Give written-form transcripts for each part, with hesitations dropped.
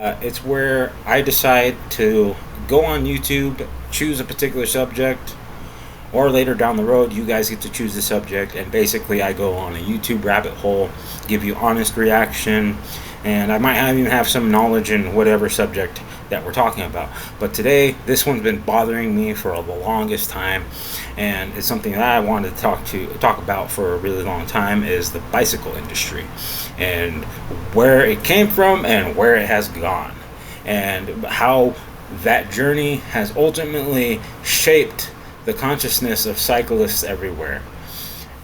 It's where I decide to go on YouTube, choose a particular subject, or later down the road, you guys get to choose the subject, and basically, I go on a YouTube rabbit hole, give you honest reaction, and I might even have some knowledge in whatever subject that we're talking about. But today, this one's been bothering me for the longest time, and it's something that I wanted to talk about for a really long time. Is the bicycle industry and where it came from and where it has gone, and how that journey has ultimately shaped the consciousness of cyclists everywhere,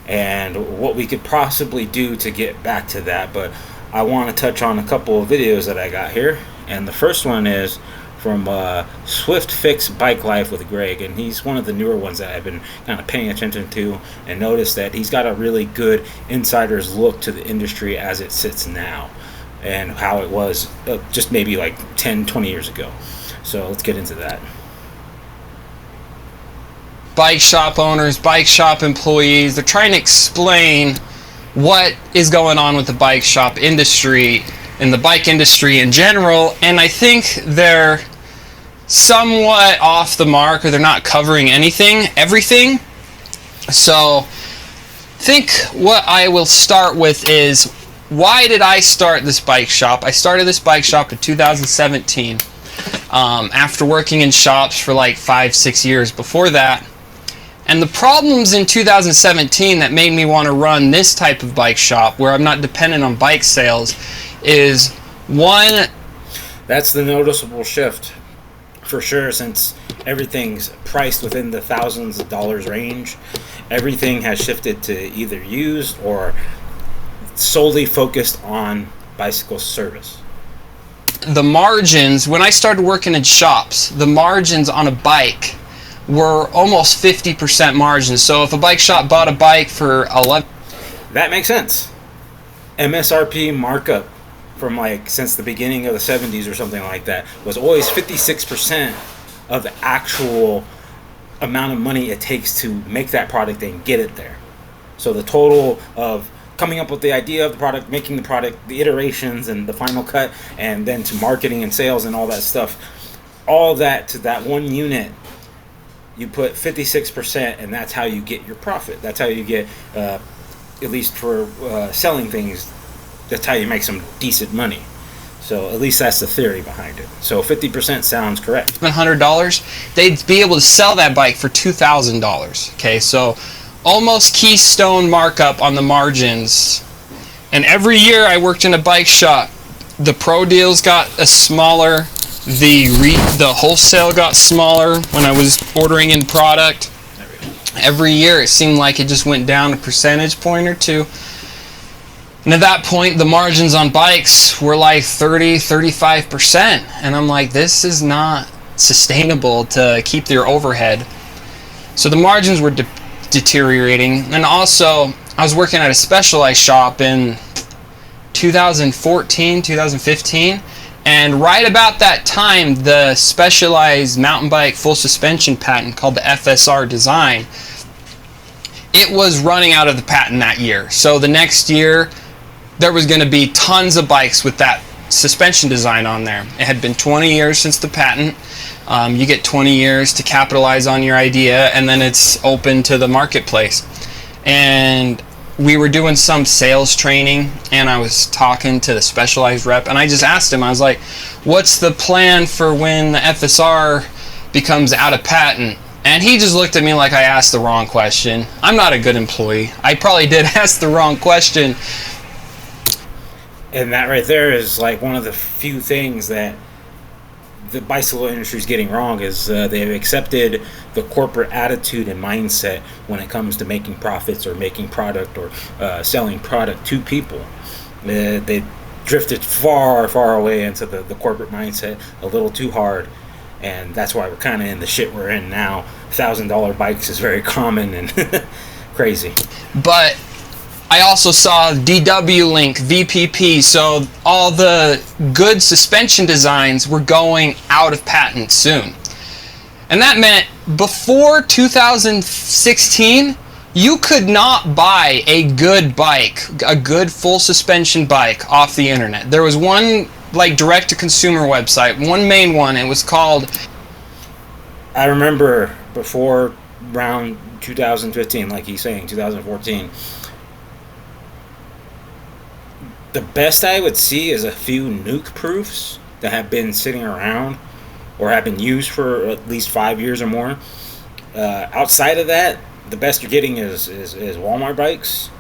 and what we could possibly do to get back to that. But I want to touch on a couple of videos that I got here, and the first one is from Swift Fix Bike Life with Greg, and he's one of the newer ones that I've been kind of paying attention to, and noticed that he's got a really good insider's look to the industry as it sits now and how it was just maybe like 10-20 years ago. So let's get into that. Bike shop owners, bike shop employees, they're trying to explain what is going on with the bike shop industry and the bike industry in general, and I think they're somewhat off the mark, or they're not covering everything. So I think what I will start with is, why did I start this bike shop? I started this bike shop in 2017 after working in shops for like 5-6 years before that. And the problems in 2017 that made me want to run this type of bike shop where I'm not dependent on bike sales is, one, that's the noticeable shift for sure, since everything's priced within the thousands of dollars range. Everything has shifted to either used or solely focused on bicycle service. The margins, when I started working in shops, the margins on a bike were almost 50% margins. So if a bike shop bought a bike for 11, that makes sense. MSRP markup from like since the beginning of the 70s or something like that was always 56% of the actual amount of money it takes to make that product and get it there. So the total of coming up with the idea of the product, making the product, the iterations and the final cut, and then to marketing and sales and all that stuff, all that to that one unit, you put 56%, and that's how you get your profit. That's how you get, at least for selling things, that's how you make some decent money. So at least that's the theory behind it. So 50% sounds correct. $100, they'd be able to sell that bike for $2,000. Okay, so almost keystone markup on the margins. And every year I worked in a bike shop, the pro deals got a smaller, the wholesale got smaller when I was ordering in product. Every year it seemed like it just went down a percentage point or two. And at that point, the margins on bikes were like 30-35%. And I'm like, this is not sustainable to keep their overhead. So the margins were deteriorating. And also, I was working at a Specialized shop in 2014, 2015. And right about that time, the Specialized mountain bike full suspension patent called the FSR design, it was running out of the patent that year. So the next year, there was going to be tons of bikes with that suspension design on there. It had been 20 years since the patent. You get 20 years to capitalize on your idea, and then it's open to the marketplace. And we were doing some sales training, and I was talking to the Specialized rep, and I just asked him, I was like, what's the plan for when the FSR becomes out of patent? And he just looked at me like I asked the wrong question. I'm not a good employee. I probably did ask the wrong question. And that right there is like one of the few things that the bicycle industry is getting wrong, is they've accepted the corporate attitude and mindset when it comes to making profits or making product or selling product to people. They drifted far away into the corporate mindset a little too hard, and that's why we're kind of in the shit we're in now. $1,000 bikes is very common and crazy. But I also saw DW Link, VPP, so all the good suspension designs were going out of patent soon. And that meant before 2016, you could not buy a good bike, a good full suspension bike off the internet. There was one like direct to consumer website, one main one. It was called. I remember before around 2015, like he's saying, 2014. The best I would see is a few nuke proofs that have been sitting around or have been used for at least 5 years or more. Outside of that, the best you're getting is Walmart bikes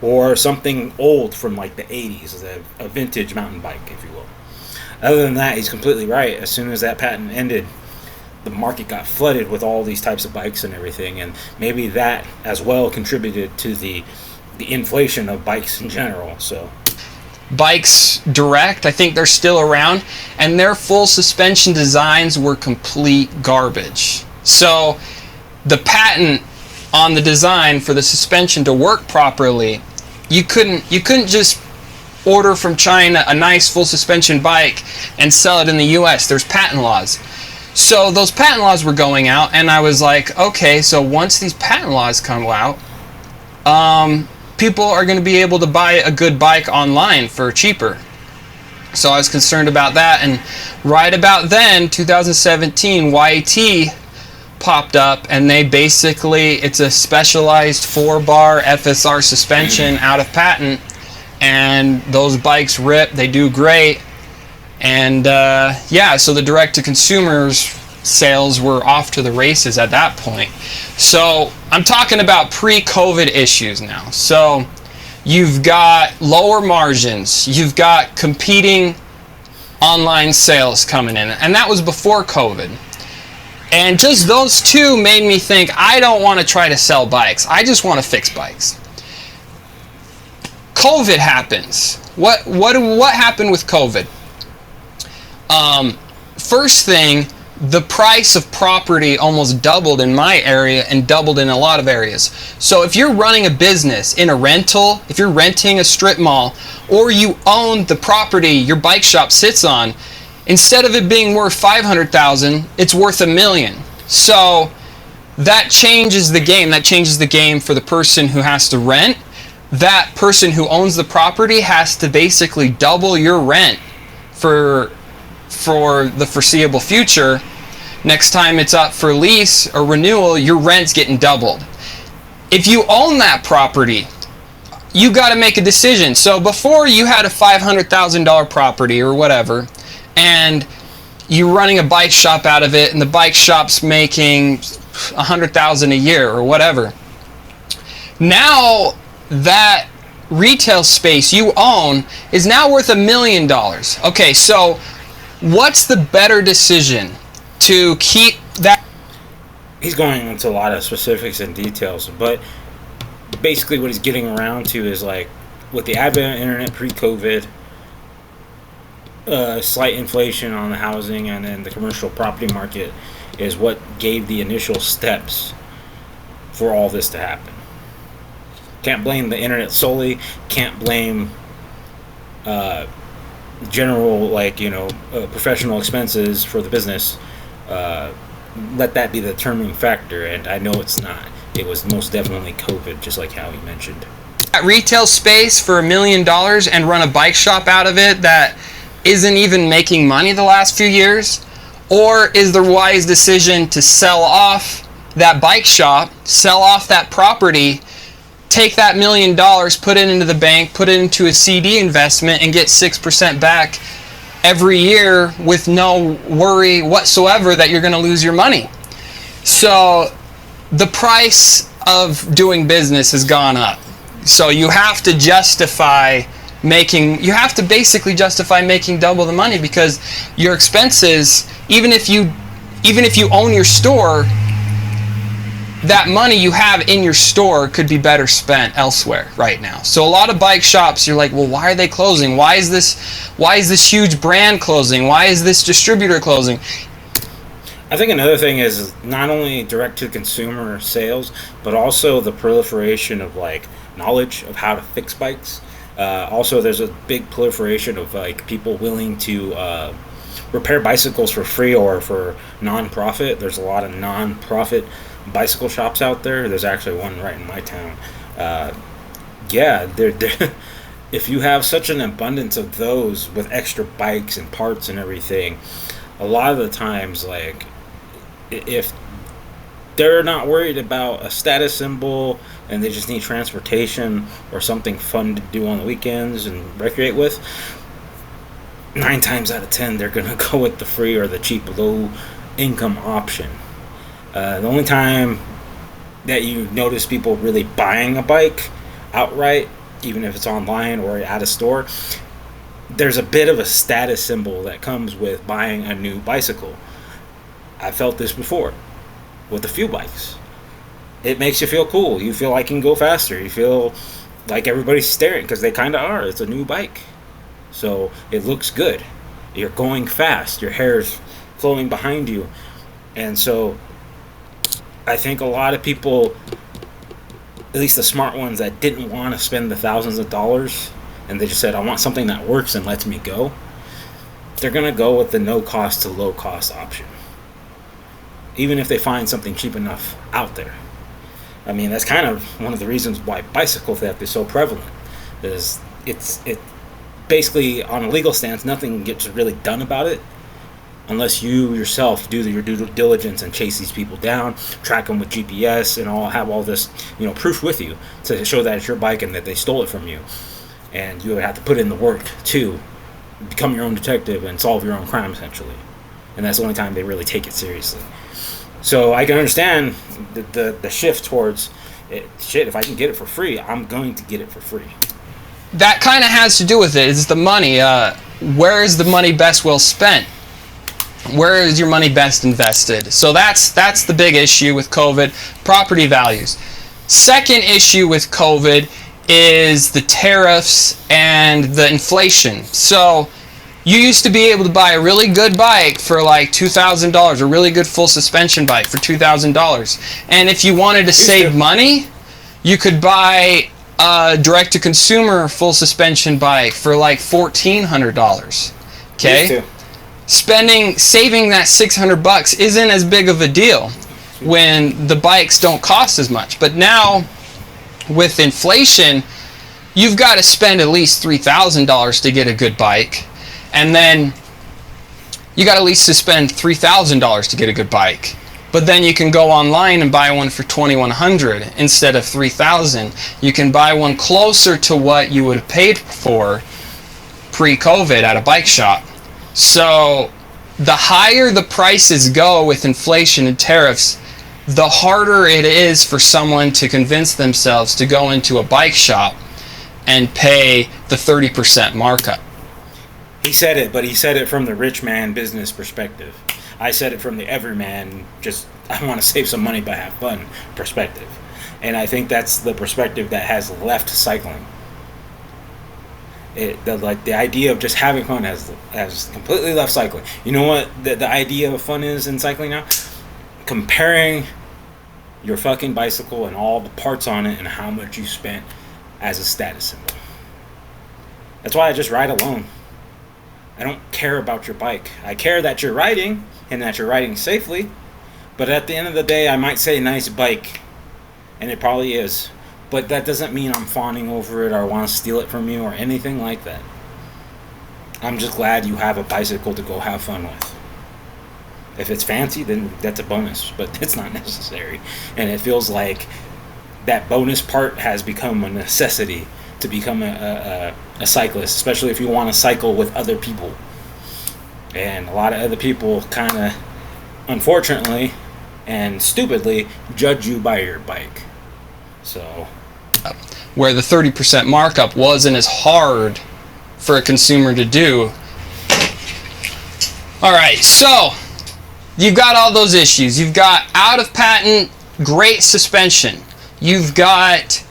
or something old from like the 80s, a vintage mountain bike, if you will. Other than that, he's completely right. As soon as that patent ended, the market got flooded with all these types of bikes and everything, and maybe that as well contributed to the inflation of bikes in general. So Bikes Direct, I think they're still around, and their full suspension designs were complete garbage. So the patent on the design for the suspension to work properly, you couldn't just order from China a nice full suspension bike and sell it in the US. There's patent laws. So those patent laws were going out, and I was like, okay, so once these patent laws come out, people are going to be able to buy a good bike online for cheaper. So I was concerned about that, and right about then, 2017, YAT popped up, and they basically, it's a specialized 4-bar FSR suspension out of patent, and those bikes rip, they do great. And yeah, so the direct-to-consumers sales were off to the races at that point. So I'm talking about pre-COVID issues now. So you've got lower margins, you've got competing online sales coming in, and that was before COVID. And just those two made me think, I don't want to try to sell bikes. I just want to fix bikes. COVID happens. What happened with COVID? First thing, the price of property almost doubled in my area and doubled in a lot of areas. So if you're running a business in a rental, if you're renting a strip mall, or you own the property your bike shop sits on, instead of it being worth $500,000, it's worth $1 million. So that changes the game. That changes the game for the person who has to rent. That person who owns the property has to basically double your rent for the foreseeable future. Next time it's up for lease or renewal, your rent's getting doubled. If you own that property, you got to make a decision. So before, you had a $500,000 property or whatever, and you're running a bike shop out of it, and the bike shop's making $100,000 a year or whatever. Now that retail space you own is now worth $1 million. Okay, so what's the better decision? To keep that? He's going into a lot of specifics and details, but basically what he's getting around to is, like, with the advent of internet pre-COVID, slight inflation on the housing and then the commercial property market is what gave the initial steps for all this to happen. Can't blame the internet solely. Can't blame general, like, professional expenses for the business. Let that be the determining factor, and I know it's not. It was most definitely COVID, just like how he mentioned. At retail space for $1 million and run a bike shop out of it that isn't even making money the last few years? Or is the wise decision to sell off that bike shop, sell off that property, take that $1 million, put it into the bank, put it into a CD investment, and get 6% back every year with no worry whatsoever that you're going to lose your money? So the price of doing business has gone up. So you have to basically justify making double the money, because your expenses, even if you own your store, that money you have in your store could be better spent elsewhere right now. So a lot of bike shops, you're like, well, why are they closing? Why is this huge brand closing? Why is this distributor closing? I think another thing is not only direct to consumer sales, but also the proliferation of, like, knowledge of how to fix bikes. Also, there's a big proliferation of, like, people willing to repair bicycles for free or for non-profit. There's a lot of non-profit bicycle shops out there. There's actually one right in my town. Yeah, if you have such an abundance of those with extra bikes and parts and everything, a lot of the times, like, if they're not worried about a status symbol and they just need transportation or something fun to do on the weekends and recreate with, 9 times out of 10 they're gonna go with the free or the cheap low income option. The only time that you notice people really buying a bike outright, even if it's online or at a store, there's a bit of a status symbol that comes with buying a new bicycle. I felt this before with a few bikes. It makes you feel cool. You feel like you can go faster. You feel like everybody's staring, because they kind of are. It's a new bike. So it looks good. You're going fast. Your hair's flowing behind you. And so I think a lot of people, at least the smart ones that didn't want to spend the thousands of dollars, and they just said, I want something that works and lets me go, they're going to go with the no cost to low cost option. Even if they find something cheap enough out there. I mean, that's kind of one of the reasons why bicycle theft is so prevalent. Is it basically, on a legal stance, nothing gets really done about it unless you yourself do your due diligence and chase these people down, track them with GPS, and have all this, proof with you to show that it's your bike and that they stole it from you. And you would have to put in the work to become your own detective and solve your own crime, essentially. And that's the only time they really take it seriously. So I can understand the shift towards shit. If I can get it for free, I'm going to get it for free. That kind of has to do with it. It's the money. Where is the money best well spent? Where is your money best invested? So that's the big issue with COVID. Property values. Second issue with COVID is the tariffs and the inflation. So you used to be able to buy a really good bike for like $2,000, a really good full suspension bike for $2,000. And if you wanted to save money, you could buy a direct-to-consumer full suspension bike for like $1,400. Okay? Saving that $600 isn't as big of a deal when the bikes don't cost as much. But now, with inflation, you've got to spend at least $3,000 to get a good bike. And then you got at least to spend $3,000 to get a good bike. But then you can go online and buy one for $2,100 instead of $3,000. You can buy one closer to what you would have paid for pre-COVID at a bike shop. So the higher the prices go with inflation and tariffs, the harder it is for someone to convince themselves to go into a bike shop and pay the 30% markup. He said it, but he said it from the rich man business perspective. I said it from the everyman, just, I want to save some money but have fun perspective. And I think that's the perspective that has left cycling. The idea of just having fun has completely left cycling. You know what the idea of fun is in cycling now? Comparing your fucking bicycle and all the parts on it and how much you spent as a status symbol. That's why I just ride alone. I don't care about your bike. I care that you're riding and that you're riding safely. But at the end of the day, I might say nice bike. And it probably is. But that doesn't mean I'm fawning over it or want to steal it from you or anything like that. I'm just glad you have a bicycle to go have fun with. If it's fancy, then that's a bonus. But it's not necessary. And it feels like that bonus part has become a necessity to become a cyclist, especially if you want to cycle with other people. And a lot of other people kind of, unfortunately and stupidly, judge you by your bike. So, where the 30% markup wasn't as hard for a consumer to do. Alright, so you've got all those issues. You've got out of patent, great suspension. You've got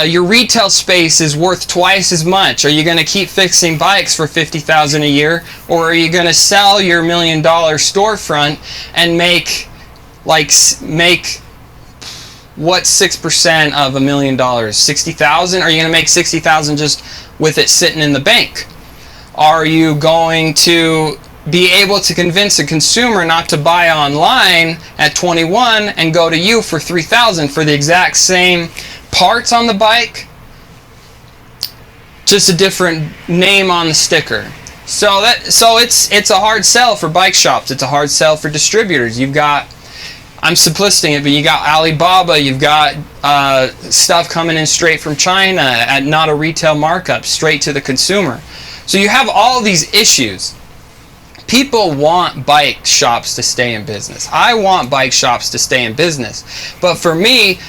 your retail space is worth twice as much. Are you going to keep fixing bikes for $50,000 a year, or are you going to sell your $1 million storefront and make what's 6% of $1 million? $60,000? Are you going to make $60,000 just with it sitting in the bank? Are you going to be able to convince a consumer not to buy online at 21 and go to you for $3,000 for the exact same parts on the bike? just a different name on the sticker. So it's a hard sell for bike shops. It's a hard sell for distributors. You've got, I'm simplisting it, but you got Alibaba, you've got stuff coming in straight from China at not a retail markup, straight to the consumer. So you have all these issues. People want bike shops to stay in business. I want bike shops to stay in business. But for me,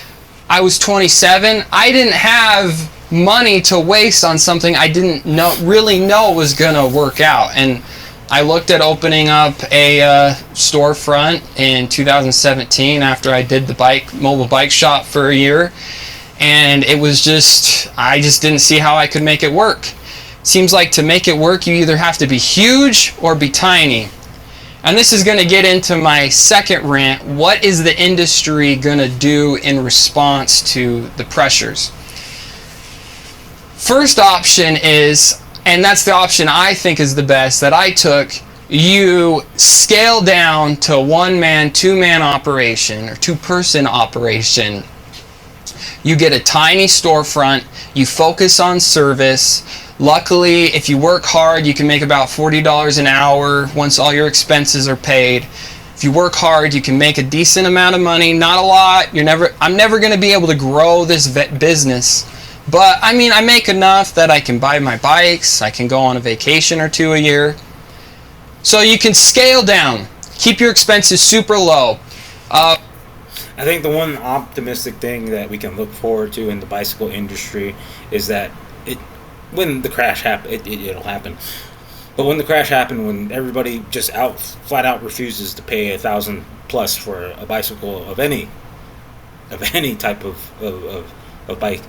I was 27. I didn't have money to waste on something I didn't really know was going to work out. And I looked at opening up a storefront in 2017 after I did the mobile bike shop for a year. And it was I just didn't see how I could make it work. Seems like to make it work, you either have to be huge or be tiny. And this is going to get into my second rant. What is the industry going to do in response to the pressures? First option is, and that's the option I think is the best that I took, you scale down to one-man, two-man operation or two-person operation. You get a tiny storefront, you focus on service. Luckily, if you work hard, you can make about $40 an hour once all your expenses are paid. If you work hard, you can make a decent amount of money, not a lot. I'm never going to be able to grow this business. But I mean, I make enough that I can buy my bikes, I can go on a vacation or two a year. So you can scale down, keep your expenses super low. I think the one optimistic thing that we can look forward to in the bicycle industry is that when the crash happens, it'll happen. But when the crash happens, when everybody just flat out refuses to pay $1,000+ for a bicycle of any type of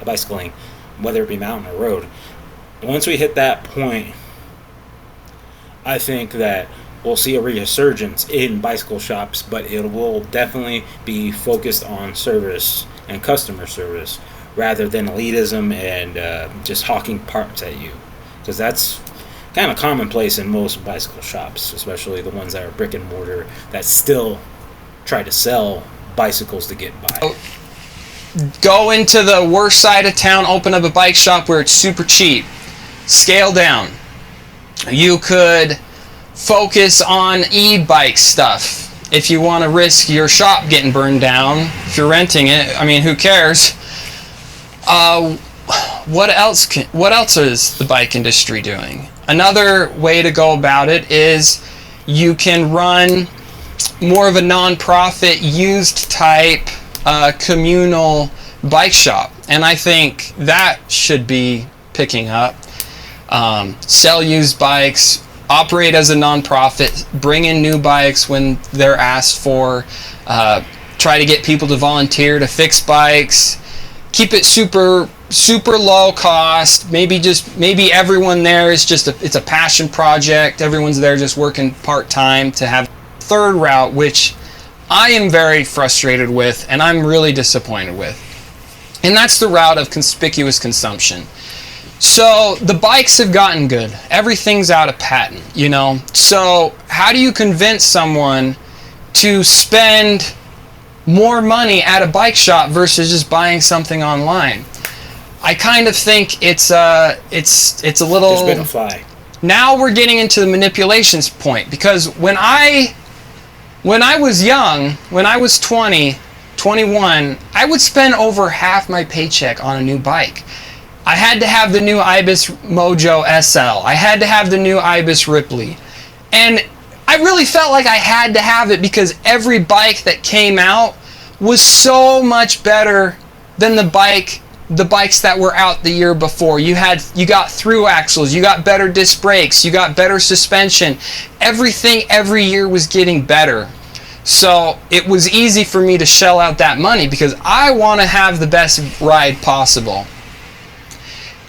bicycling, whether it be mountain or road, once we hit that point, I think that we'll see a resurgence in bicycle shops, but it will definitely be focused on service and customer service rather than elitism and just hawking parts at you, because that's kind of commonplace in most bicycle shops, especially the ones that are brick and mortar that still try to sell bicycles to get by. Go into the worst side of town, open up a bike shop where it's super cheap. Scale down. You could focus on e-bike stuff. If you want to risk your shop getting burned down, if you're renting it, I mean, who cares? What else is the bike industry doing? Another way to go about it is you can run more of a non-profit, used type communal bike shop, and I think that should be picking up. Sell used bikes, operate as a non-profit, bring in new bikes when they're asked for, try to get people to volunteer to fix bikes, keep it super low cost. Maybe everyone there is it's a passion project. Everyone's there just working part-time. To have third route, which I am very frustrated with and I'm really disappointed with, and that's the route of conspicuous consumption. So the bikes have gotten good. Everything's out of patent, So how do you convince someone to spend more money at a bike shop versus just buying something online? I kind of think it's a little. There's been a fly. Now we're getting into the manipulations point, because when I was young, when I was 20, 21, I would spend over half my paycheck on a new bike. I had to have the new Ibis Mojo SL. I had to have the new Ibis Ripley. And I really felt like I had to have it because every bike that came out was so much better than the bikes that were out the year before. You got through axles, you got better disc brakes, you got better suspension. Everything every year was getting better. So it was easy for me to shell out that money because I want to have the best ride possible.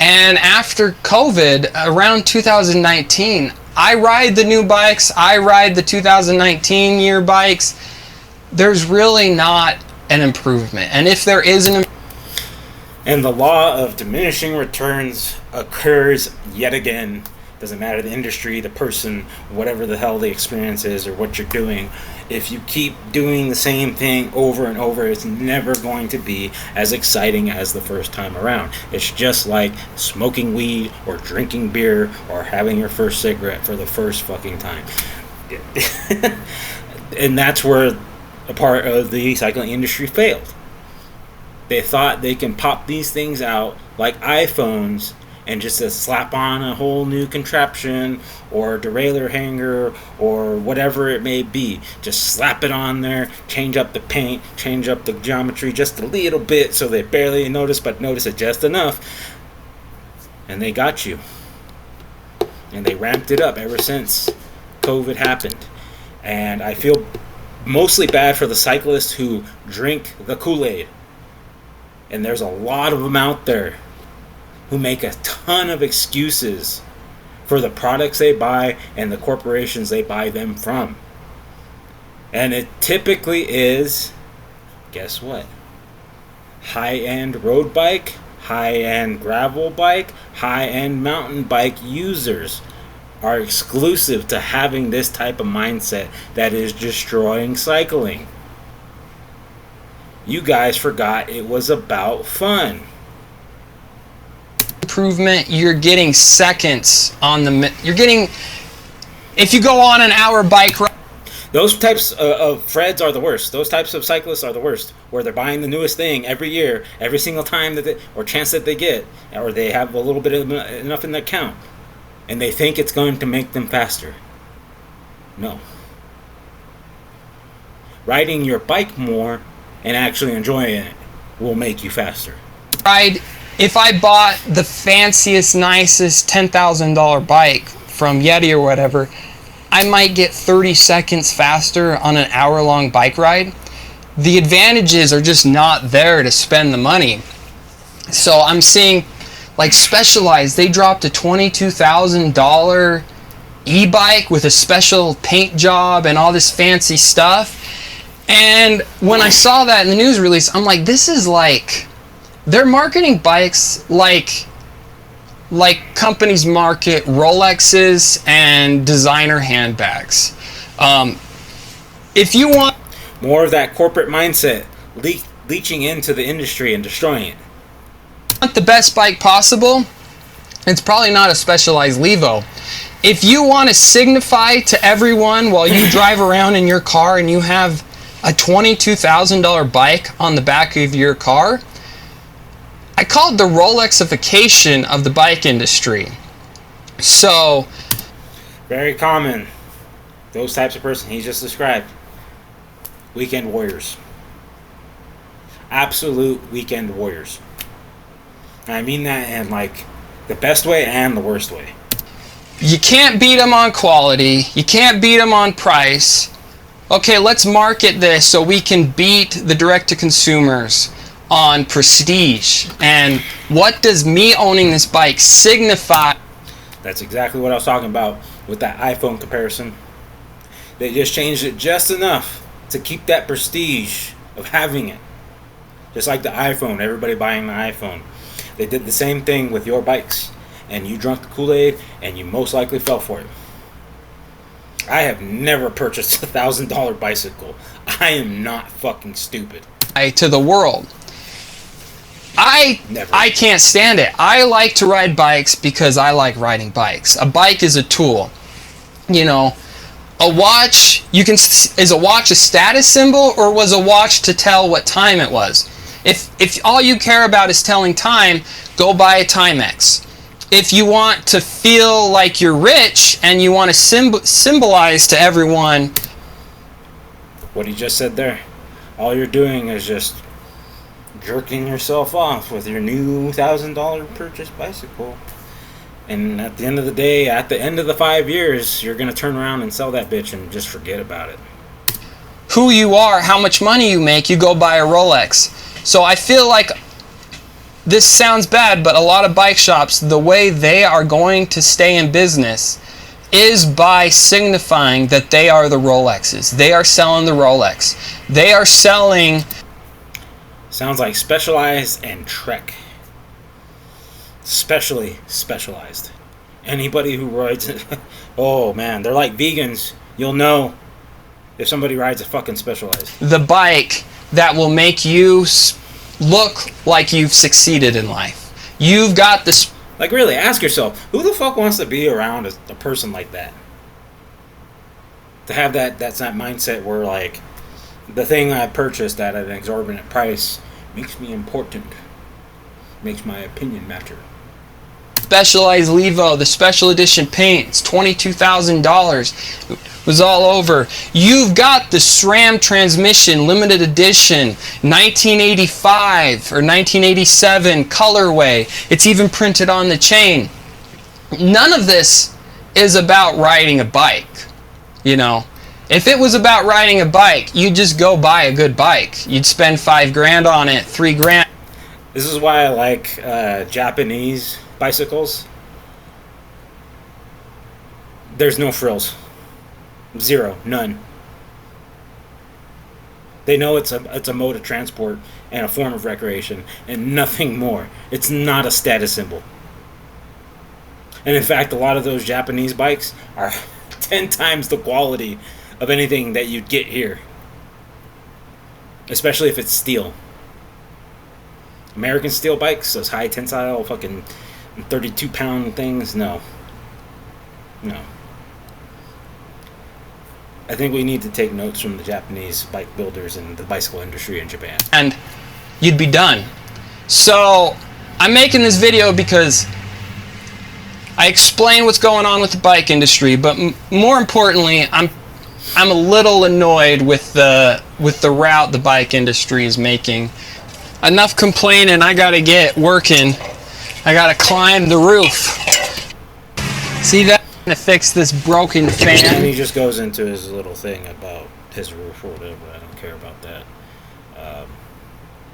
And after COVID, around 2019, I ride the new bikes, I ride the 2019 year bikes. There's really not an improvement. And if there is and the law of diminishing returns occurs yet again. Doesn't matter the industry, the person, whatever the hell the experience is or what you're doing. If you keep doing the same thing over and over, it's never going to be as exciting as the first time around. It's just like smoking weed or drinking beer or having your first cigarette for the first fucking time. And that's where a part of the cycling industry failed. They thought they can pop these things out like iPhones and just slap on a whole new contraption or derailleur hanger or whatever it may be. Just slap it on there, change up the paint, change up the geometry just a little bit so they barely notice, but notice it just enough. And they got you. And they ramped it up ever since COVID happened. And I feel mostly bad for the cyclists who drink the Kool-Aid. And there's a lot of them out there who make a ton of excuses for the products they buy and the corporations they buy them from. And it typically is, guess what? High-end road bike, high-end gravel bike, high-end mountain bike users are exclusive to having this type of mindset that is destroying cycling. You guys forgot it was about fun. Improvement, you're getting seconds on the, you're getting, if you go on an hour bike ride. Those types of Freds are the worst. Those types of cyclists are the worst, where they're buying the newest thing every year, every single time that they, or chance that they get, or they have a little bit of enough in their account, and they think it's going to make them faster. No. Riding your bike more and actually enjoying it will make you faster. Ride. If I bought the fanciest, nicest $10,000 bike from Yeti or whatever, I might get 30 seconds faster on an hour-long bike ride. The advantages are just not there to spend the money. So I'm seeing, like Specialized, they dropped a $22,000 e-bike with a special paint job and all this fancy stuff. And when I saw that in the news release, I'm like, this is like... They're marketing bikes like companies market Rolexes and designer handbags. If you want more of that corporate mindset leaching into the industry and destroying it. The best bike possible, it's probably not a Specialized Levo. If you want to signify to everyone while you drive around in your car and you have a $22,000 bike on the back of your car, I call it the Rolexification of the bike industry. So, very common. Those types of person he just described. Weekend warriors. Absolute weekend warriors. And I mean that in like the best way and the worst way. You can't beat them on quality. You can't beat them on price. Okay, let's market this so we can beat the direct-to-consumers on prestige. And what does me owning this bike signify? That's exactly what I was talking about with that iPhone comparison. They just changed it just enough to keep that prestige of having it. Just like the iPhone, everybody buying the iPhone. They did the same thing with your bikes, and you drank the Kool-Aid, and you most likely fell for it. I have never purchased a $1,000 bicycle. I am not fucking stupid. To the world. I can't stand it. I like to ride bikes because I like riding bikes. A bike is a tool. You know, a watch, is a watch a status symbol, or was a watch to tell what time it was? If all you care about is telling time, go buy a Timex. If you want to feel like you're rich and you want to symbolize to everyone what he just said there, all you're doing is just jerking yourself off with your new $1,000 purchase bicycle. And at the end of the day, at the end of the 5 years, you're going to turn around and sell that bitch and just forget about it. Who you are, how much money you make, you go buy a Rolex. So I feel like this sounds bad, but a lot of bike shops, the way they are going to stay in business is by signifying that they are the Rolexes. They are selling the Rolex. They are selling... Sounds like Specialized and Trek. Especially Specialized. Anybody who rides it, oh man, they're like vegans. You'll know if somebody rides a fucking Specialized. The bike that will make you look like you've succeeded in life. You've got this. Like, really, ask yourself, who the fuck wants to be around a person like that? To have that's that mindset where, like, the thing I purchased at an exorbitant price makes me important. Makes my opinion matter. Specialized Levo, the special edition paints, $22,000. Was all over. You've got the SRAM transmission, limited edition, 1985 or 1987 colorway. It's even printed on the chain. None of this is about riding a bike. You know, if it was about riding a bike, you'd just go buy a good bike. You'd spend $5,000 on it, $3,000. This is why I like Japanese bicycles. There's no frills. Zero. None. They know it's a mode of transport and a form of recreation and nothing more. It's not a status symbol. And in fact, a lot of those Japanese bikes are 10 times the quality of anything that you'd get here. Especially if it's steel. American steel bikes, those high tensile fucking 32-pound things, no. No. I think we need to take notes from the Japanese bike builders and the bicycle industry in Japan. And you'd be done. So I'm making this video because I explain what's going on with the bike industry, but more importantly, I'm a little annoyed with the route the bike industry is making. Enough complaining, I gotta get working. I gotta climb the roof. See that? To fix this broken fan. And he just goes into his little thing about his roof or whatever. I don't care about that.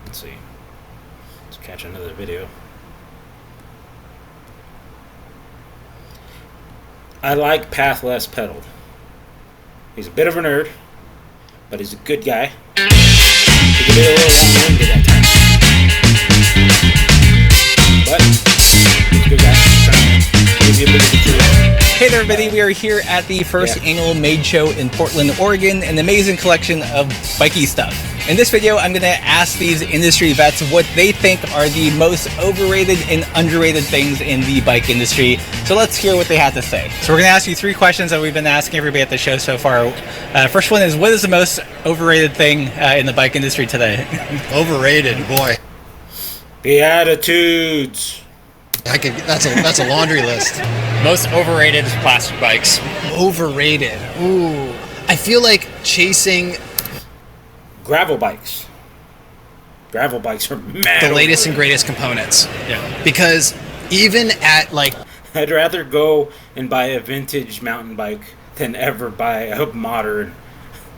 Let's see. Let's catch another video. I like Pathless Pedal. He's a bit of a nerd, but he's a good guy. He can be a little long-winded at times. But he's a good guy. Trying to give you a bit of the truth. Hey there everybody, we are here at the first annual MADE Show in Portland, Oregon, an amazing collection of bikey stuff. In this video, I'm going to ask these industry vets what they think are the most overrated and underrated things in the bike industry. So let's hear what they have to say. So we're going to ask you 3 questions that we've been asking everybody at the show so far. First one is, what is the most overrated thing in the bike industry today? Overrated, boy. Beatitudes. That's a laundry list. Most overrated is plastic bikes. Overrated. Ooh. I feel like chasing Gravel bikes. Gravel bikes are mad. the latest and greatest components. Yeah. Because even at like I'd rather go and buy a vintage mountain bike than ever buy a modern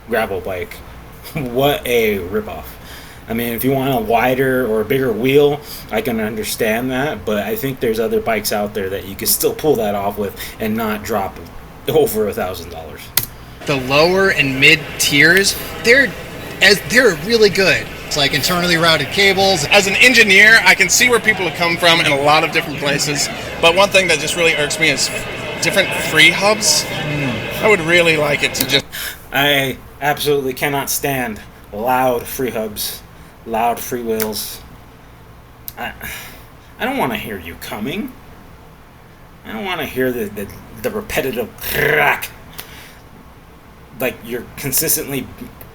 gravel bike. What a ripoff. I mean, if you want a wider or a bigger wheel, I can understand that, but I think there's other bikes out there that you can still pull that off with and not drop over $1,000. the lower and mid tiers, they're really good. It's like internally routed cables. As an engineer, I can see where people have come from in a lot of different places, but one thing that just really irks me is different free hubs. I would really like it to just... I absolutely cannot stand loud free hubs, loud free wheels. I don't want to hear you coming. I don't want to hear the repetitive crack. Like you're consistently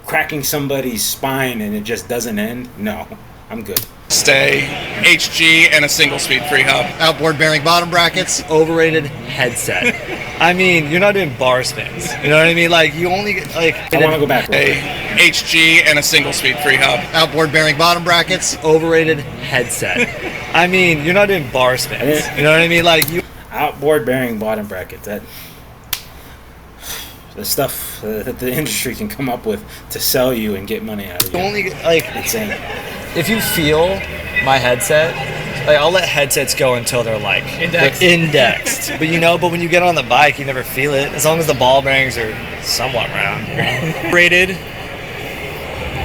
cracking somebody's spine and it just doesn't end. No, I'm good. stay, HG, and a single-speed free hub. Outboard bearing bottom brackets. Overrated headset. I mean, you're not doing bar spins. You know what I mean? Like, you only get, like... I want to go back. A HG and a single-speed free hub. Outboard bearing bottom brackets. Overrated headset. I mean, you're not doing bar spins. You know what I mean? Like, you... Outboard bearing bottom brackets. That... The stuff that the industry can come up with to sell you and get money out of you. You only get, like... Insane. If you feel my headset, like, I'll let headsets go until they're, like... Indexed. But, you know, but when you get on the bike, you never feel it. As long as the ball bearings are somewhat round. Rated,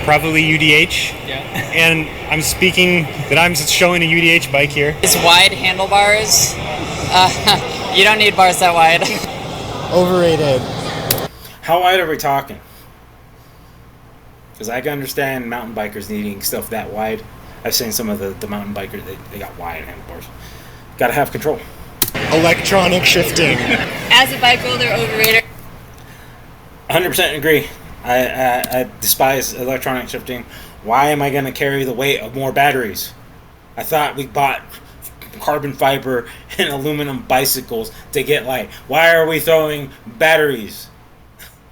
probably UDH. Yeah. And I'm speaking that I'm showing a UDH bike here. It's wide handlebars. You don't need bars that wide. Overrated. How wide are we talking? Because I can understand mountain bikers needing stuff that wide. I've seen some of the mountain bikers, they got wide handlebars. Gotta have control. Electronic shifting. As a bike builder, overrated. 100% agree. I despise electronic shifting. Why am I going to carry the weight of more batteries? I thought we bought carbon fiber and aluminum bicycles to get light. Why are we throwing batteries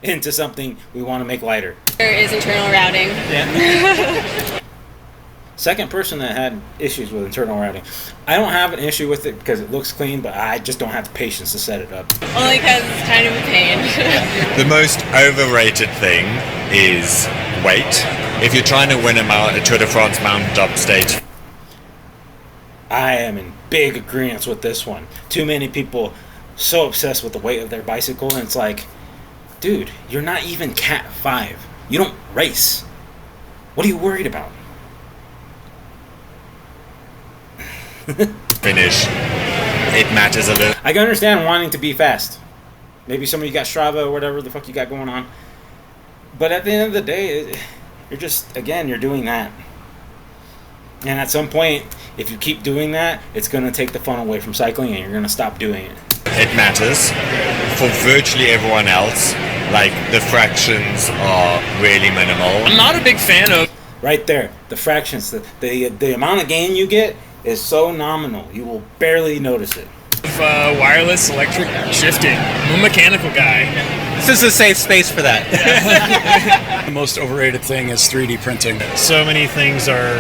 into something we want to make lighter? There is internal routing. Yeah. Second person that had issues with internal routing. I don't have an issue with it because it looks clean, but I just don't have the patience to set it up. Only because it's kind of a pain. The most overrated thing is weight. If you're trying to win a Tour de France mountaintop stage, I am in big agreement with this one. Too many people so obsessed with the weight of their bicycle, and it's like, dude, you're not even Cat 5. You don't race. What are you worried about? finish, it matters a little. I can understand wanting to be fast. Maybe some of you got Strava or whatever the fuck you got going on. But at the end of the day, you're just, again, you're doing that. And at some point, if you keep doing that, it's going to take the fun away from cycling and you're going to stop doing it. It matters. For virtually everyone else, like, the fractions are really minimal. I'm not a big fan of... Right there, the fractions, the amount of gain you get is so nominal, you will barely notice it. Wireless electric shifting. I'm a mechanical guy. This is a safe space for that. The most overrated thing is 3D printing. So many things are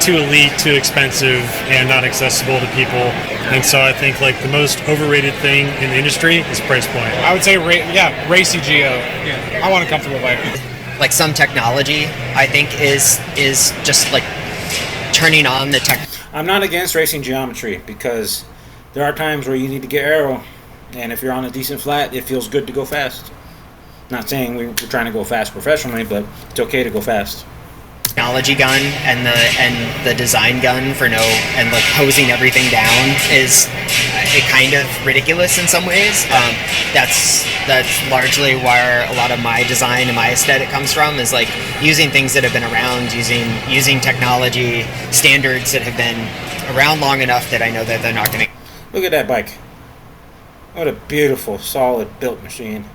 too elite, too expensive, and not accessible to people. And so I think like the most overrated thing in the industry is price point. I would say, Racy Geo. Yeah. I want a comfortable bike. Like some technology, I think is just like turning on the tech. I'm not against racing geometry because there are times where you need to get aero, and if you're on a decent flat, it feels good to go fast. Not saying we're trying to go fast professionally, but it's okay to go fast. Technology gun and the design gun for and like hosing everything down is kind of ridiculous in some ways. That's largely where a lot of my design and my aesthetic comes from, is like using things that have been around, using technology standards that have been around long enough that I know that they're not going to. Look at that bike. What a beautiful, solid built machine.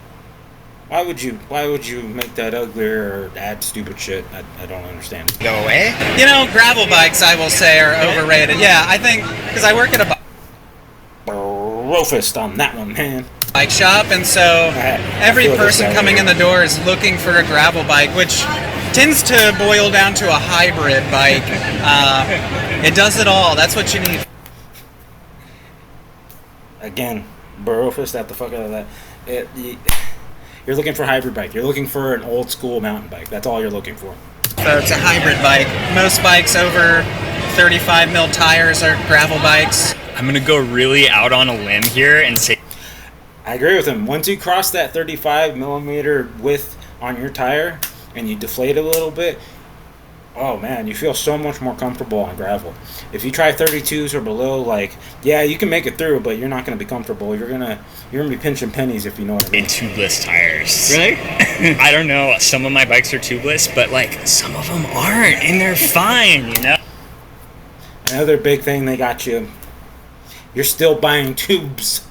Why would you make that uglier or add stupid shit? I don't understand. Go away? You know, gravel bikes, I will say, are overrated. Yeah, I think, because I work at a Rofist on that one, man. Bike shop, and so every person coming in the door is looking for a gravel bike, which tends to boil down to a hybrid bike. It does it all. That's what you need. Again, Burrowfist at the fuck out of that. You're looking for a hybrid bike. You're looking for an old school mountain bike. That's all you're looking for. So it's a hybrid bike. Most bikes over 35 mil tires are gravel bikes. I'm going to go really out on a limb here and say... I agree with him. Once you cross that 35 millimeter width on your tire and you deflate a little bit, oh man, you feel so much more comfortable on gravel. If you try 32s or below, like, yeah, you can make it through, but you're not going to be comfortable. You're gonna be pinching pennies if you know what I mean. In tubeless tires. Really? I don't know. Some of my bikes are tubeless, but like some of them aren't, and they're fine, you know? Another big thing they got you, you're still buying tubes.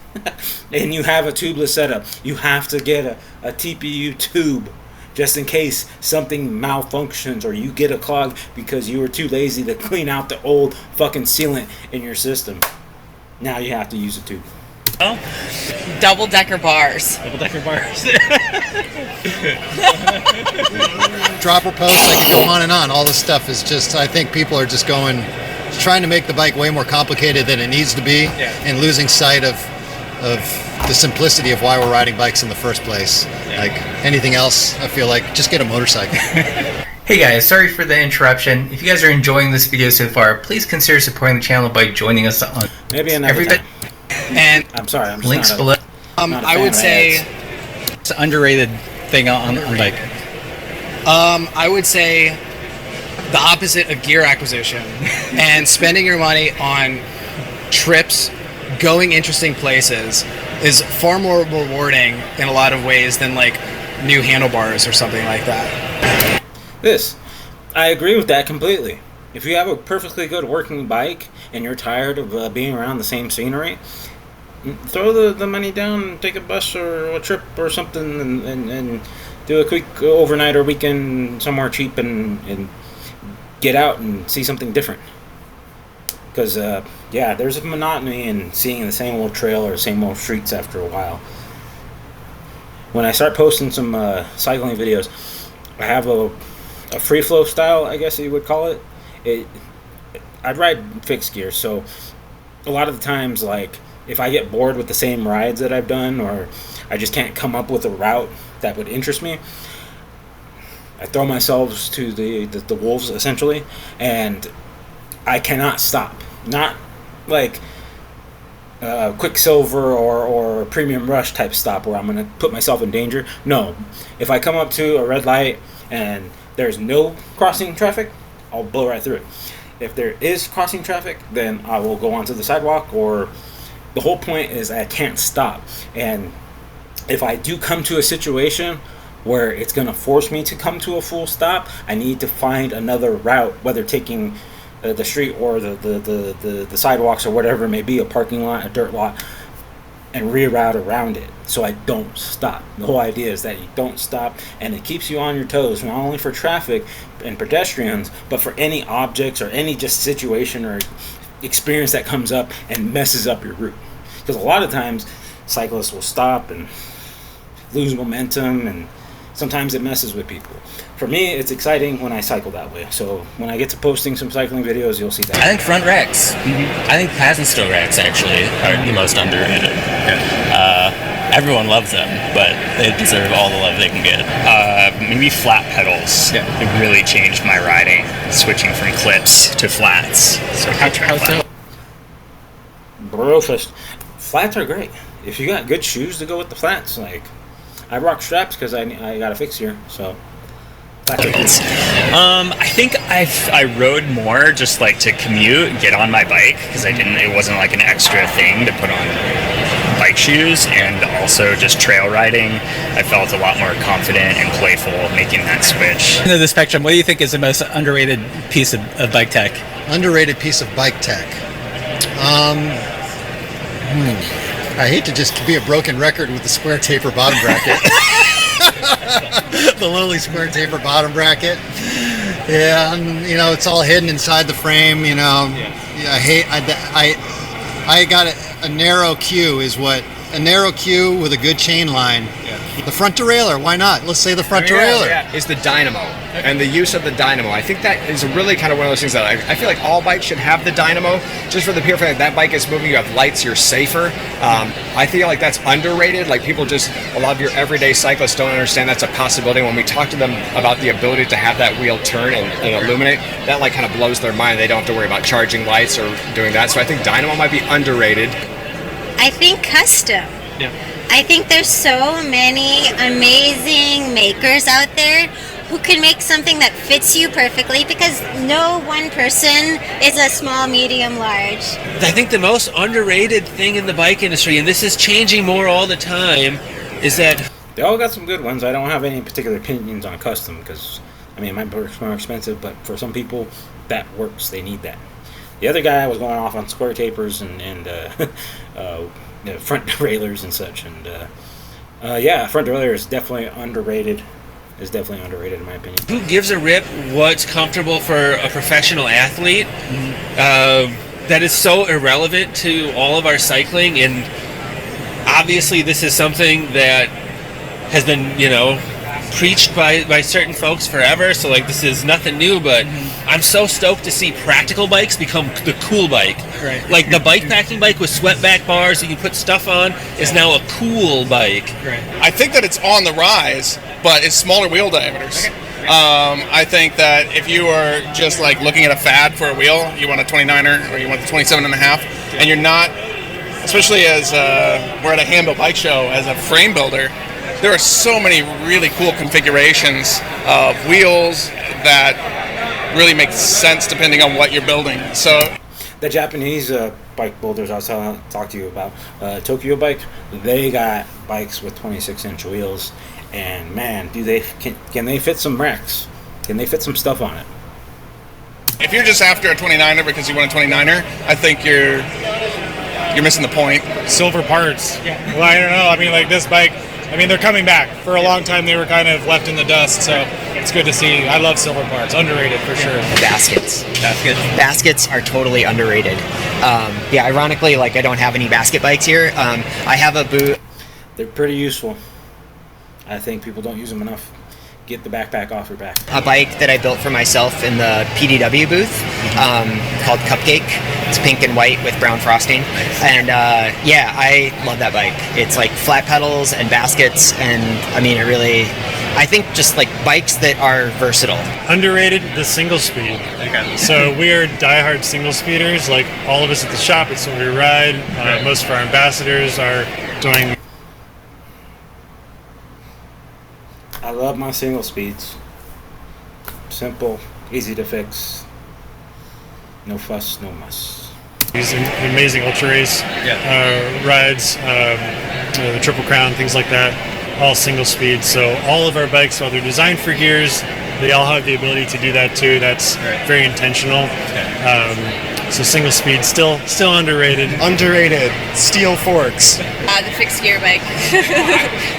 And you have a tubeless setup. You have to get a TPU tube just in case something malfunctions or you get a clog because you were too lazy to clean out the old fucking sealant in your system. Now you have to use a tube. Oh? Double-decker bars. Double-decker bars. Dropper posts, I could go on and on. All this stuff is just, I think people are just trying to make the bike way more complicated than it needs to be, and losing sight of the simplicity of why we're riding bikes in the first place. Like anything else, I feel like just get a motorcycle. Hey guys, sorry for the interruption. If you guys are enjoying this video so far, please consider supporting the channel by joining us on maybe another time. And I'm sorry, I'm links not below. I would say it's an underrated thing on bike. I would say the opposite of gear acquisition and spending your money on trips, going interesting places is far more rewarding in a lot of ways than like new handlebars or something like that. I agree with that completely. If you have a perfectly good working bike and you're tired of being around the same scenery, throw the money down and take a bus or a trip or something and do a quick overnight or weekend somewhere cheap and get out and see something different. Because, there's a monotony in seeing the same old trail or same old streets after a while. When I start posting some cycling videos, I have a free flow style, I guess you would call it. I'd ride fixed gear, so a lot of the times, like, if I get bored with the same rides that I've done, or I just can't come up with a route that would interest me, I throw myself to the wolves, essentially, and I cannot stop. Not like Quicksilver or Premium Rush type stop where I'm going to put myself in danger. No. If I come up to a red light and there's no crossing traffic, I'll blow right through it. If there is crossing traffic, then I will go onto the sidewalk, or the whole point is I can't stop. And if I do come to a situation where it's going to force me to come to a full stop, I need to find another route, whether taking the street or the sidewalks or whatever it may be, a parking lot, a dirt lot, and reroute around it so I don't stop. The whole idea is that you don't stop, and it keeps you on your toes, not only for traffic and pedestrians, but for any objects or any just situation or experience that comes up and messes up your route. Because a lot of times cyclists will stop and lose momentum, and sometimes it messes with people. For me, it's exciting when I cycle that way. So when I get to posting some cycling videos, you'll see that. I think front racks. I think Pasenstow racks actually are the most underrated. Everyone loves them, but they deserve all the love they can get. Maybe flat pedals. It really changed my riding, switching from clips to flats. So how so? Brofist. Flats are great. If you got good shoes to go with the flats, like I rock straps because I got a fix here, so. I think I rode more just like to commute and get on my bike because it wasn't like an extra thing to put on bike shoes, and also just trail riding. I felt a lot more confident and playful making that switch. End of the spectrum, what do you think is the most underrated piece of bike tech? Underrated piece of bike tech. I hate to just be a broken record with the square taper bottom bracket. The lowly square taper bottom bracket. Yeah, it's all hidden inside the frame. I got a narrow Q a narrow Q with a good chain line. The front derailleur, why not? Let's say the front derailleur. Is the dynamo and the use of the dynamo. I think that is really kind of one of those things that I feel like all bikes should have the dynamo, just for the pure fact that bike is moving, you have lights, you're safer. I feel like that's underrated. Like a lot of your everyday cyclists don't understand that's a possibility. When we talk to them about the ability to have that wheel turn and illuminate, that like kind of blows their mind. They don't have to worry about charging lights or doing that. So I think dynamo might be underrated. I think custom. Yeah. I think there's so many amazing makers out there who can make something that fits you perfectly, because no one person is a small, medium, large. I think the most underrated thing in the bike industry, and this is changing more all the time, is that they all got some good ones. I don't have any particular opinions on custom because, it might be more expensive, but for some people, that works. They need that. The other guy was going off on square tapers and front derailleurs and such, and front derailleur is definitely underrated. Is definitely underrated in my opinion. Who gives a rip what's comfortable for a professional athlete? That is so irrelevant to all of our cycling, and obviously this is something that has been, preached by certain folks forever, so this is nothing new, but I'm so stoked to see practical bikes become the cool bike. Right. Like the bike packing bike with sweat back bars that you put stuff on is now a cool bike. Right. I think that it's on the rise, but it's smaller wheel diameters. Okay. I think that if you are just looking at a fad for a wheel, you want a 29er or you want the 27.5, and you're not, especially as we're at a handbuilt bike show as a frame builder, there are so many really cool configurations of wheels that really make sense depending on what you're building. So the Japanese bike builders I was talk to you about, Tokyo Bike, they got bikes with 26-inch wheels, and man, can they fit some racks? Can they fit some stuff on it? If you're just after a 29er because you want a 29er, I think you're missing the point. Silver parts. Well, I don't know. I mean, like this bike, I mean, they're coming back. For a long time, they were kind of left in the dust, so it's good to see. I love silver parts. Underrated, for sure. Baskets. Baskets are totally underrated. Yeah, ironically, like, I don't have any basket bikes here. I have a boot. They're pretty useful. I think people don't use them enough. Get the backpack off your back. A bike that I built for myself in the PDW booth called Cupcake. It's pink and white with brown frosting. And yeah, I love that bike. It's like flat pedals and baskets, and I mean, I think just like bikes that are versatile. Underrated, the single speed. So we are diehard single speeders. Like all of us at the shop, it's what we ride. Most of our ambassadors are doing. I love my single speeds. Simple, easy to fix. No fuss, no muss. These amazing ultra race rides, the Triple Crown, things like that, all single speed. So all of our bikes, while they're designed for gears, they all have the ability to do that too. That's very intentional. So single speed, still underrated. Underrated. Steel forks. The fixed gear bike.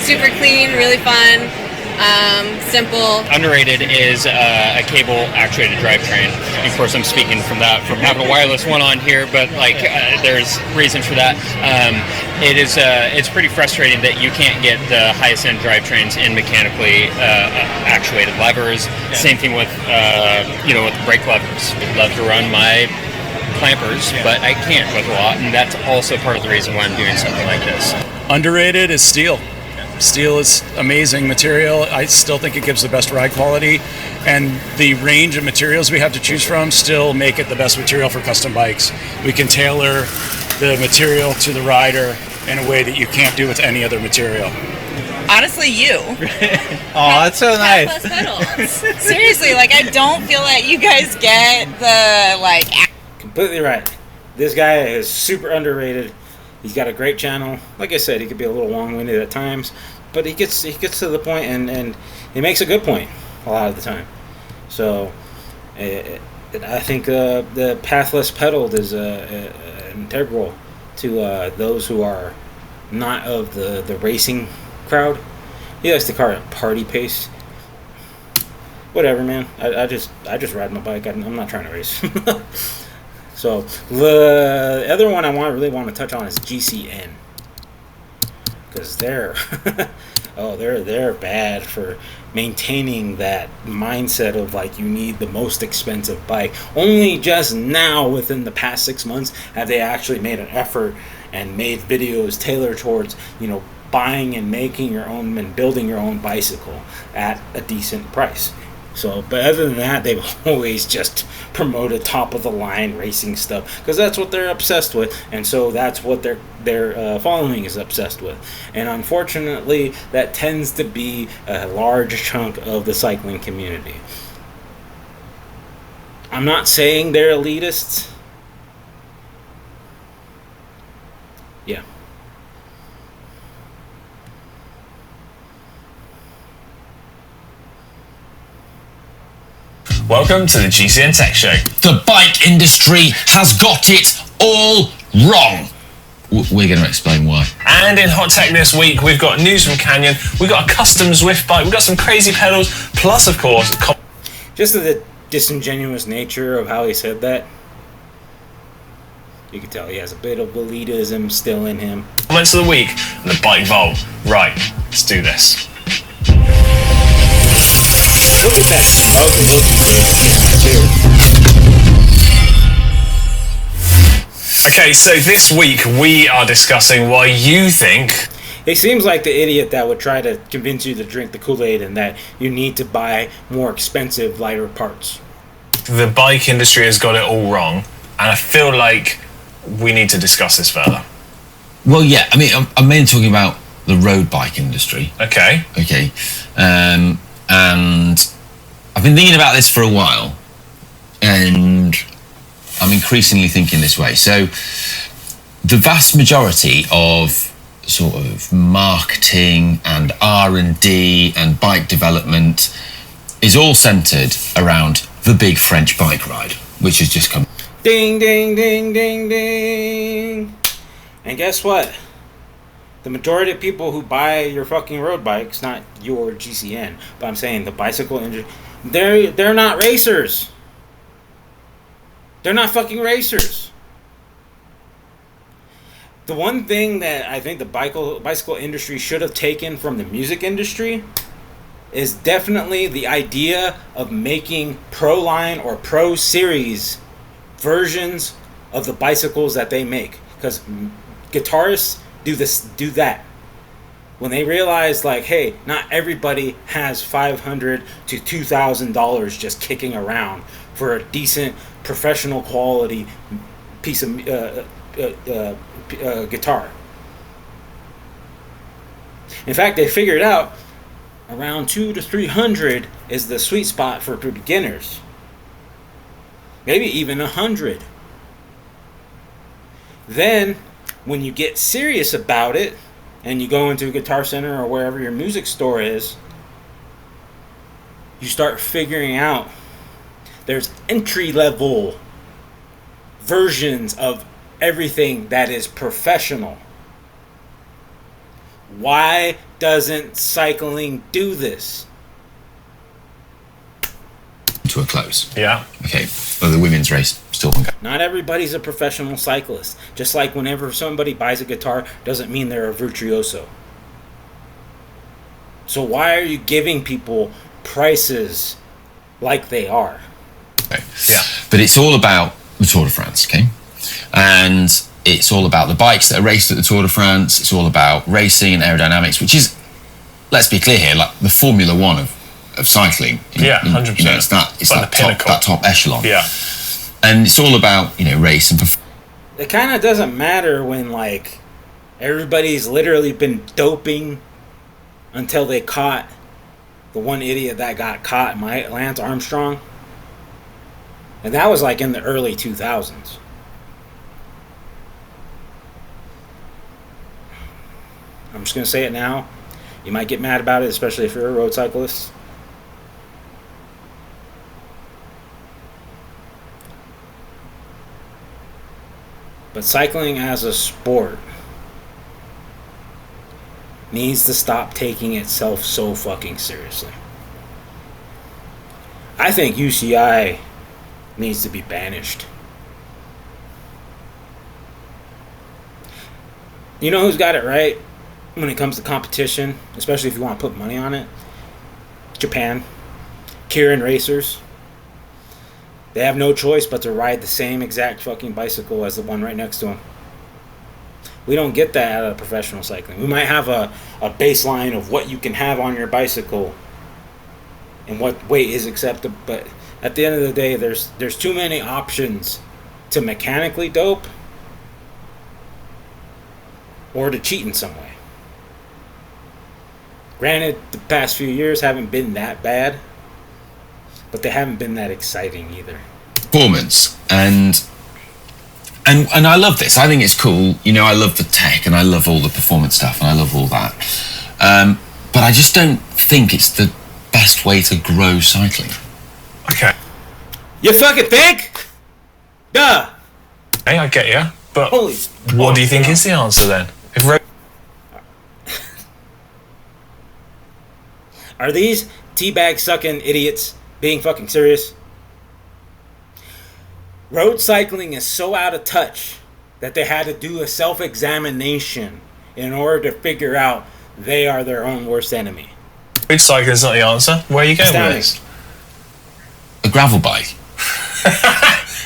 Super clean, really fun. Simple. Underrated is a cable actuated drivetrain. Of course, I'm speaking from having a wireless one on here, but like there's reason for that. It's pretty frustrating that you can't get the highest end drivetrains in mechanically actuated levers. Same thing with with brake levers. I'd love to run my clampers, but I can't with a lot, and that's also part of the reason why I'm doing something like this. Underrated is steel. Steel is amazing material. I still think it gives the best ride quality, and the range of materials we have to choose from still make it the best material for custom bikes. We can tailor the material to the rider in a way that you can't do with any other material. Honestly, you. Oh, that's so nice. Plus pedals. Seriously, like I don't feel that you guys get the like. Completely right. This guy is super underrated. He's got a great channel. Like I said, he could be a little long-winded at times, but he gets to the point, and he makes a good point a lot of the time. So I think the pathless pedaled is integral to those who are not of the racing crowd. He likes to call it party pace. Whatever, man. I just ride my bike. I'm not trying to race. So the other one I really want to touch on is GCN, because they're they're bad for maintaining that mindset of like you need the most expensive bike. Only just now, within the past 6 months, have they actually made an effort and made videos tailored towards buying and making your own and building your own bicycle at a decent price. So, but other than that, they've always just promoted top of the line racing stuff, because that's what they're obsessed with, and so that's what their following is obsessed with. And unfortunately, that tends to be a large chunk of the cycling community. I'm not saying they're elitists. Yeah. Welcome to the GCN Tech Show. The bike industry has got it all wrong. We're going to explain why. And in Hot Tech this week, we've got news from Canyon, we've got a custom Zwift bike, we've got some crazy pedals, plus, of course... Just the disingenuous nature of how he said that, you can tell he has a bit of elitism still in him. Comments of the week, and the Bike Vault. Right, let's do this. Look at that smoking Okay, so this week we are discussing why you think... It seems like the idiot that would try to convince you to drink the Kool-Aid and that you need to buy more expensive, lighter parts. The bike industry has got it all wrong, and I feel like we need to discuss this further. Well, yeah, I mean, I'm mainly talking about the road bike industry. Okay. Okay. And I've been thinking about this for a while, and I'm increasingly thinking this way. So the vast majority of sort of marketing and R&D and bike development is all centered around the big French bike ride, which has just come. Ding, ding, ding, ding, ding. And guess what? The majority of people who buy your fucking road bikes, not your GCN, but I'm saying the bicycle industry, they're not racers. They're not fucking racers. The one thing that I think the bicycle industry should have taken from the music industry is definitely the idea of making Pro Line or Pro Series versions of the bicycles that they make. Because guitarists do that. When they realize, like, hey, not everybody has $500 to $2,000 just kicking around for a decent professional quality piece of guitar. In fact, they figured out around $200 to $300 is the sweet spot for beginners. Maybe even $100. Then, when you get serious about it, and you go into a Guitar Center or wherever your music store is, you start figuring out there's entry-level versions of everything that is professional. Why doesn't cycling do this? To a close. Yeah. Okay. Well, the women's race still won't go. Not everybody's a professional cyclist. Just like whenever somebody buys a guitar, doesn't mean they're a virtuoso. So why are you giving people prices like they are? Okay. Yeah. But it's all about the Tour de France, okay? And it's all about the bikes that are raced at the Tour de France. It's all about racing and aerodynamics, which is, let's be clear here, like the Formula One of cycling. Yeah, 100%. You know, it's like that top echelon. Yeah. And it's all about, race and It kind of doesn't matter when, like, everybody's literally been doping until they caught the one idiot that got caught, Lance Armstrong. And that was like in the early 2000s. I'm just going to say it now. You might get mad about it, especially if you're a road cyclist. But cycling as a sport needs to stop taking itself so fucking seriously. I think UCI needs to be banished. You know who's got it right when it comes to competition, especially if you want to put money on it? Japan. Kirin Racers. They have no choice but to ride the same exact fucking bicycle as the one right next to them. We don't get that out of professional cycling. We might have a baseline of what you can have on your bicycle and what weight is acceptable, but at the end of the day, there's too many options to mechanically dope or to cheat in some way. Granted, the past few years haven't been that bad, but they haven't been that exciting either. performance. And I love this. I think it's cool. I love the tech and I love all the performance stuff and I love all that. But I just don't think it's the best way to grow cycling. Okay. You fucking think? Duh. Hey, I get you. But Holy what do you think is the answer then? Are these teabag sucking idiots being fucking serious? Road cycling is so out of touch that they had to do a self-examination in order to figure out they are their own worst enemy. Road cycling is not the answer. Where are you going with this? A gravel bike.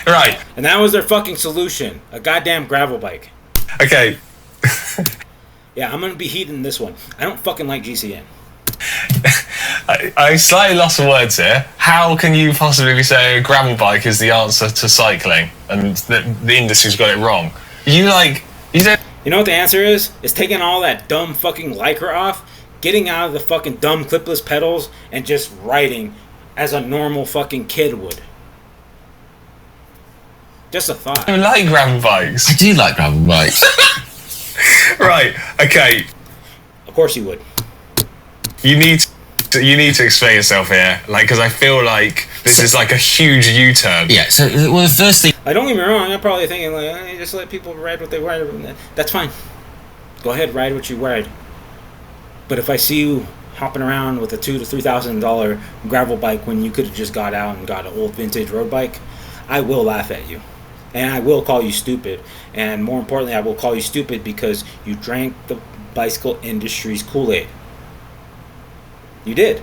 Right. And that was their fucking solution. A goddamn gravel bike. Okay. Yeah, I'm gonna be heating this one. I don't fucking like GCN. I slightly lost for words here. How can you possibly be saying a gravel bike is the answer to cycling and the industry's got it wrong? You know what the answer is? It's taking all that dumb fucking Lycra off, getting out of the fucking dumb clipless pedals, and just riding as a normal fucking kid would. Just a thought. I like gravel bikes. I do like gravel bikes. Right. Okay. Of course you would. You need to explain yourself here, like, because I feel like this is like a huge U-turn. Yeah. So, well, the first thing. Don't get me wrong. I'm probably thinking like, hey, just let people ride what they ride. That's fine. Go ahead, ride what you ride. But if I see you hopping around with a $2,000 to $3,000 gravel bike when you could have just got out and got an old vintage road bike, I will laugh at you. And I will call you stupid. And more importantly, I will call you stupid because you drank the bicycle industry's Kool-Aid. You did.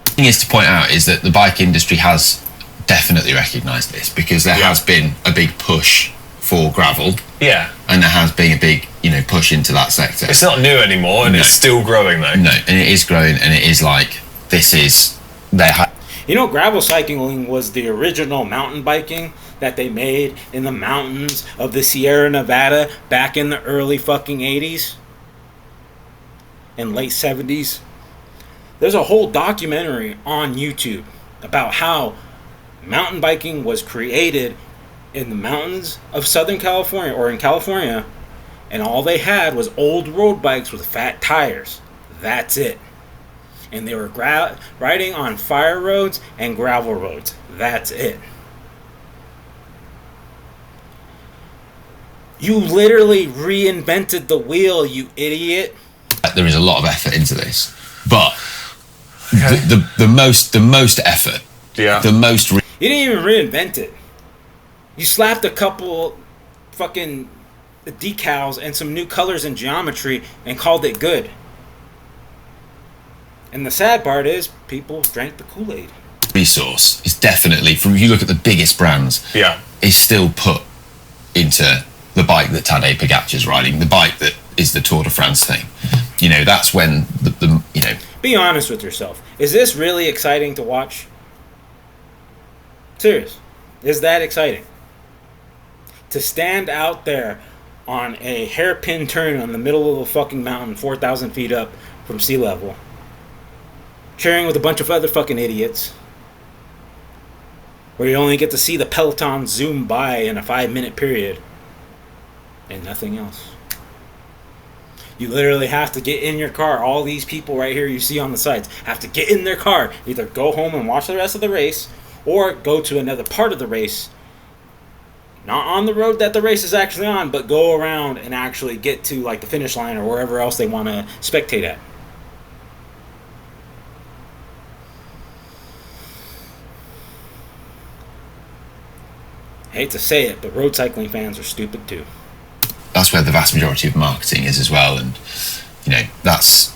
The thing is to point out is that the bike industry has definitely recognised this, because there has been a big push for gravel. Yeah. And there has been a big, push into that sector. It's not new anymore, and it's still growing though. No, and it is growing, and it is like, this is their... Gravel cycling was the original mountain biking that they made in the mountains of the Sierra Nevada back in the early fucking 80s and late 70s. There's a whole documentary on YouTube about how mountain biking was created in the mountains of Southern California, or in California, and all they had was old road bikes with fat tires. That's it. And they were riding on fire roads and gravel roads. That's it. You literally reinvented the wheel, you idiot. There is a lot of effort into this, but the most effort, the most... You didn't even reinvent it. You slapped a couple fucking decals and some new colors and geometry and called it good. And the sad part is, people drank the Kool-Aid. Resource is definitely, if you look at the biggest brands, is still put into the bike that Tadej Pogacar's riding, the bike that is the Tour de France thing. That's when the Be honest with yourself. Is this really exciting to watch? Serious. Is that exciting? To stand out there on a hairpin turn on the middle of a fucking mountain, 4,000 feet up from sea level, cheering with a bunch of other fucking idiots, where you only get to see the peloton zoom by in a 5-minute period, and nothing else. You literally have to get in your car. All these people right here you see on the sides have to get in their car, either go home and watch the rest of the race, or go to another part of the race, not on the road that the race is actually on, but go around and actually get to like the finish line or wherever else they want to spectate at. I hate to say it, but road cycling fans are stupid too. That's where the vast majority of marketing is as well, and that's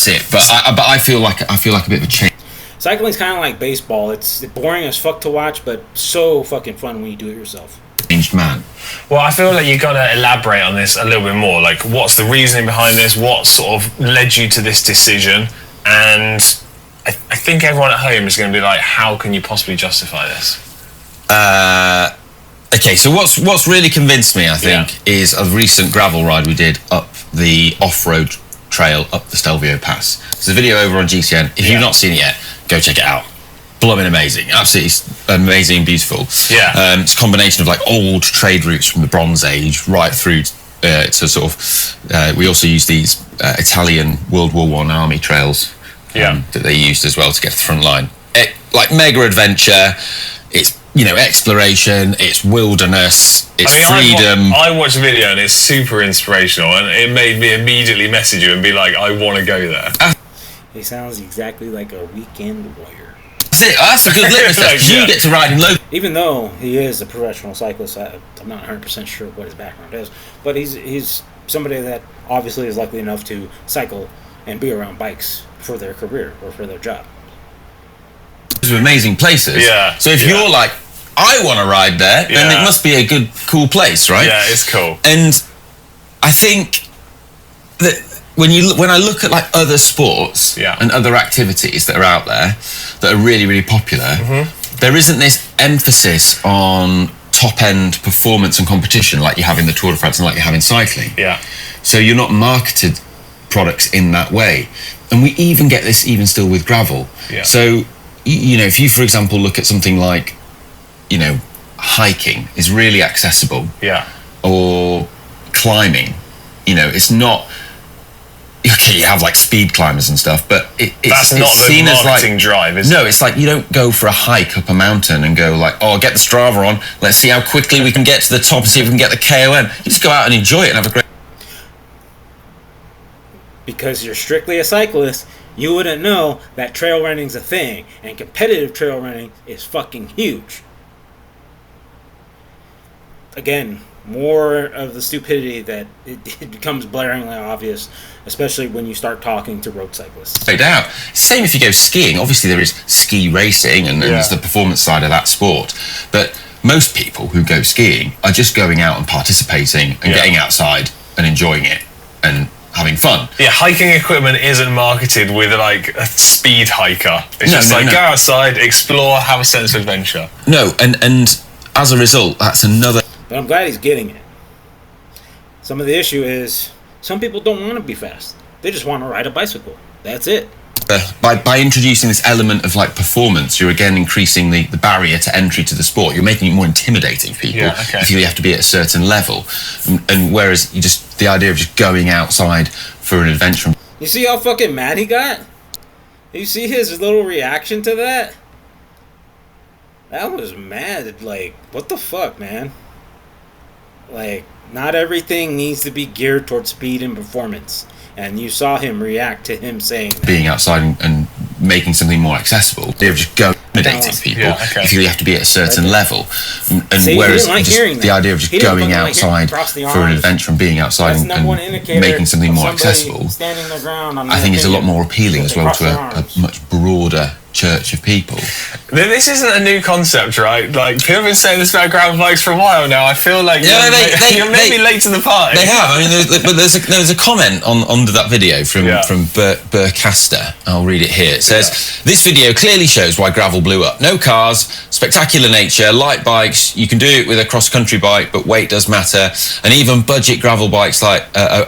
it. But I feel like a bit of a change. Cycling's kind of like baseball. It's boring as fuck to watch, but so fucking fun when you do it yourself. Changed man. Well, I feel like you've got to elaborate on this a little bit more. Like, what's the reasoning behind this? What sort of led you to this decision? And I think everyone at home is going to be like, how can you possibly justify this? Okay, so what's really convinced me, I think, is a recent gravel ride we did up the off-road trail up the Stelvio Pass. There's a video over on GCN. If you've not seen it yet, go check it out. Blooming amazing, absolutely amazing and beautiful. It's a combination of like old trade routes from the Bronze Age right through to sort of. We also use these Italian World War I army trails that they used as well to get to the front line. Like mega adventure. It's exploration. It's wilderness. It's freedom. I watched the video and it's super inspirational, and it made me immediately message you and be like, I want to go there. He sounds exactly like a weekend warrior. That's it. That's a good litmus test. You get to ride in low. Even though he is a professional cyclist, I'm not 100% sure what his background is, but he's somebody that obviously is lucky enough to cycle and be around bikes for their career or for their job. Those are amazing places. Yeah. So if you're like, I want to ride there, then it must be a good, cool place, right? Yeah, it's cool. And I think that when I look at like other sports and other activities that are out there that are really, really popular, there isn't this emphasis on top-end performance and competition like you have in the Tour de France and like you have in cycling. Yeah. So you're not marketed products in that way. And we even get this even still with gravel. Yeah. So, if you, for example, look at something like, hiking is really accessible, Yeah. or climbing, it's not. Okay, you have like speed climbers and stuff, but That's not the seen as marketing like, drive, is it? No, it's like you don't go for a hike up a mountain and go like, oh, get the Strava on, let's see how quickly we can get to the top and see if we can get the KOM. You just go out and enjoy it and have a great. Because you're strictly a cyclist, you wouldn't know that trail running's a thing, and competitive trail running is fucking huge. Again, more of the stupidity that it becomes blaringly obvious, especially when you start talking to road cyclists. No doubt. Same if you go skiing. Obviously, there is ski racing and there's the performance side of that sport. But most people who go skiing are just going out and participating and getting outside and enjoying it and having fun. Yeah, hiking equipment isn't marketed with like a speed hiker. It's go outside, explore, have a sense of adventure. No, and as a result, that's another. But I'm glad he's getting it. Some of the issue is some people don't want to be fast. They just want to ride a bicycle. That's it. By introducing this element of like performance, you're again increasing the barrier to entry to the sport. You're making it more intimidating for people. Yeah, okay. You feel you have to be at a certain level, and whereas the idea of just going outside for an adventure. You see how fucking mad he got? You see his little reaction to that? That was mad. Like, what the fuck, man? Like, not everything needs to be geared towards speed and performance. And you saw him react to him saying that. Being outside and making something more accessible. They're just intimidating people. Yeah, okay. You feel you have to be at a certain level. And See, whereas he didn't like just hearing the that. idea of just He didn't going fucking like hearing outside across the for an arms. adventure and being outside That's and number one indicator making something of more somebody accessible, standing their ground on I their think is a lot opinion. more appealing as well Across to their a arms. much broader church of people. This isn't a new concept, right? Like, people have been saying this about gravel bikes for a while now. I feel like you're maybe late to the party. They have. I mean, but there's a comment under that video from Burr Caster. I'll read it here. It says, this video clearly shows why gravel blew up. No cars, spectacular nature, light bikes. You can do it with a cross-country bike, but weight does matter. And even budget gravel bikes are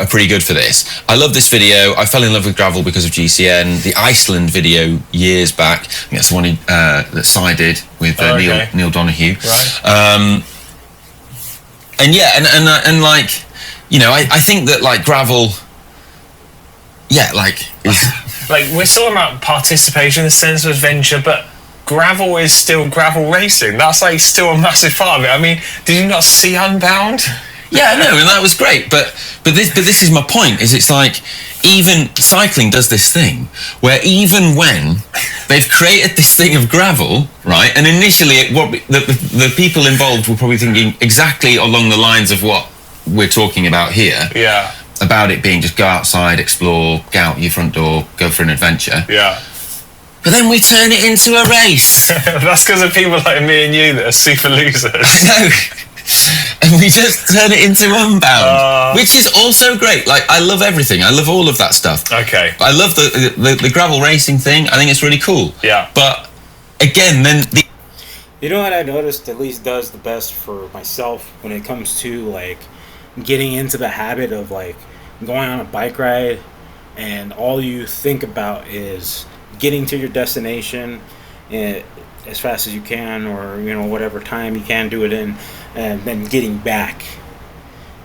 pretty good for this. I love this video. I fell in love with gravel because of GCN. The Iceland video years back. I think that's the one that sided with Neil Donahue. Right. And yeah, and like, I think that like gravel, is like, we're talking about participation, a sense of adventure, but gravel is still gravel racing. That's like still a massive part of it. I mean, did you not see Unbound? Yeah, no, and that was great. But this is my point. Is it's like even cycling does this thing where even when they've created this thing of gravel, right? And initially, the people involved were probably thinking exactly along the lines of what we're talking about here. Yeah. About it being just go outside, explore, get out your front door, go for an adventure. Yeah. But then we turn it into a race. That's because of people like me and you that are super losers. I know. And we just turn it into Unbound, which is also great. Like, I love everything. I love all of that stuff. Okay. I love the gravel racing thing. I think it's really cool. Yeah. But again, then You know what I noticed at least does the best for myself when it comes to like getting into the habit of like going on a bike ride and all you think about is getting to your destination as fast as you can, or whatever time you can do it in, and then getting back.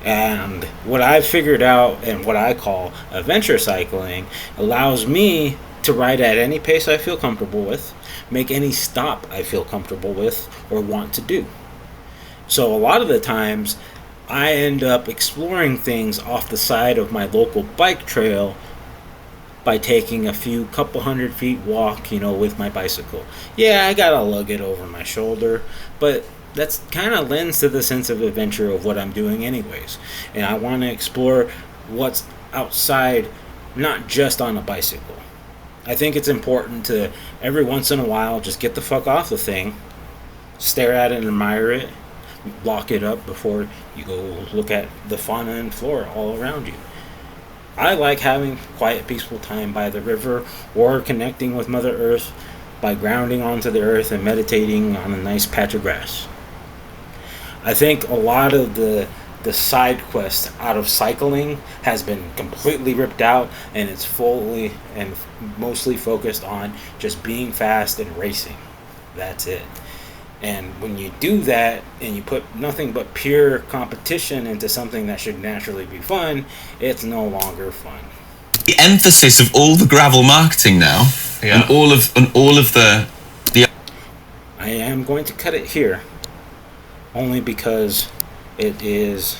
And what I've figured out and what I call adventure cycling allows me to ride at any pace I feel comfortable with, make any stop I feel comfortable with or want to do. So a lot of the times I end up exploring things off the side of my local bike trail by taking a couple hundred feet walk, with my bicycle. Yeah, I gotta lug it over my shoulder, but that's kind of lends to the sense of adventure of what I'm doing anyways. And I want to explore what's outside, not just on a bicycle. I think it's important to, every once in a while, just get the fuck off the thing, stare at it and admire it, lock it up before you go look at the fauna and flora all around you. I like having quiet, peaceful time by the river or connecting with Mother Earth by grounding onto the earth and meditating on a nice patch of grass. I think a lot of the side quest out of cycling has been completely ripped out, and it's fully and mostly focused on just being fast and racing. That's it. And when you do that and you put nothing but pure competition into something that should naturally be fun, it's no longer fun. The emphasis of all the gravel marketing now, and all of the. I am going to cut it here, only because it is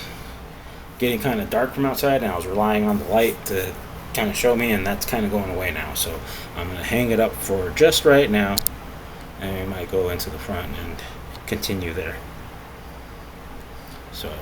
getting kind of dark from outside, and I was relying on the light to kind of show me, and that's kind of going away now. So I'm going to hang it up for just right now, and we might go into the front and continue there. So